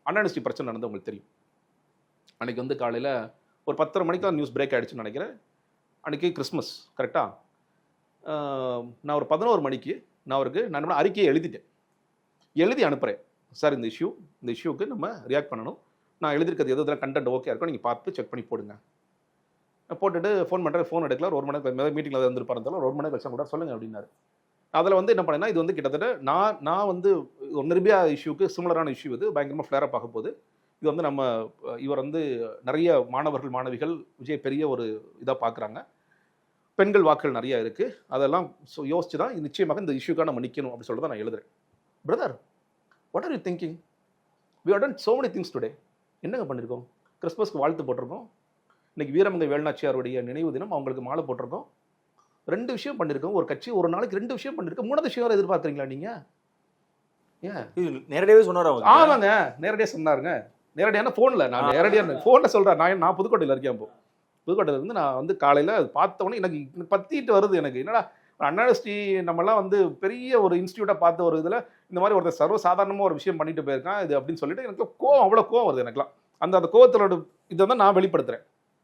அன்ஹானஸ்டி பிரச்சனை நடந்து உங்களுக்கு தெரியும். அன்றைக்கி வந்து காலையில் ஒரு 10:30 மணிக்கு தான் நியூஸ் பிரேக் ஆகிடுச்சுன்னு நினைக்கிறேன். அன்றைக்கி கிறிஸ்மஸ் கரெக்டாக. நான் ஒரு 11 மணிக்கு நான் அவருக்கு நான் அறிக்கையை எழுதி அனுப்புகிறேன். சார் இந்த இஷ்யூக்கு நம்ம ரியாக்ட் பண்ணணும். நான் எழுதிருக்கிறது எது இதெல்லாம் கண்டென்ட் ஓகே இருக்கும், நீங்கள் பார்த்து செக் பண்ணி போடுங்க. போட்டுட்டு ஃபோன் பண்ணுறேன், ஃபோன் எடுக்கல. ஒரு மணி நேரம் மீட்டிங்கில் இருந்துருப்பாரு, இருந்தாலும் ஒரு மணி நேரம் கழிச்சா கூட சொல்லுங்கள் அப்படின்னாரு. அதில் வந்து என்ன பண்ணேன்னா, இது வந்து கிட்டத்தட்ட நான் வந்து ஒரு நிர்பயா இஷ்யூக்கு சிமிலரான இஷ்யூ இது பயங்கரமாக ஃப்ளேரப் ஆக போகுது. இது வந்து இவர் வந்து நிறைய மாணவர்கள் மாணவிகள் விஜய் பெரிய ஒரு இதாக பார்க்குறாங்க. பெண்கள் வாக்குகள் நிறையா இருக்குது. அதெல்லாம் யோசிச்சு தான் நிச்சயமாக இந்த இஷ்யூக்காக நம்ம நிற்கணும் அப்படின்னு சொல்லிட்டு தான் நான் எழுதுறேன். Brother, what are you thinking? We have done so many things today. என்னங்க பண்ணியிருக்கோம்? கிறிஸ்மஸ்க்கு வாழ்த்து போட்டிருக்கோம். இன்றைக்கி வீரமங்கை வேலுநாச்சியாருடைய நினைவு தினம், அவங்களுக்கு மாலை போட்டிருக்கோம். 2 விஷயம் பண்ணியிருக்கோம். ஒரு கட்சி ஒரு நாளைக்கு 2 விஷயம் பண்ணியிருக்கோம். 3வது விஷயம் வேறு எதிர்பார்க்குறீங்களா நீங்கள்? ஏன் நேரடியாகவே சொன்னார் அவங்க? ஆமாங்க, நேரடியாக சொன்னாருங்க. நேரடியான ஃபோனில், நான் நேரடியாக ஃபோனில் சொல்கிறேன். நான் புதுக்கோட்டையில் இருக்கேன். அப்போ புதுக்கோட்டையில் இருந்து நான் வந்து காலையில் பார்த்தோன்னே எனக்கு பற்றிட்டு வருது. எனக்கு என்னடா அன்ஹானஸ்டி, நம்மலாம் வந்து பெரிய ஒரு இன்ஸ்டியூட்டாக பார்த்த ஒரு இதில் இந்த மாதிரி ஒருத்தர் சர்வசாதாரணமாக ஒரு விஷயம் பண்ணிட்டு போயிருக்கான் இது அப்படின்னு சொல்லிட்டு எனக்கு கோவம், அவ்வளோ கோவம் வருது எனக்குலாம். அந்த கோவத்தோட இதை தான் நான் வெளிப்படுத்துகிறேன்.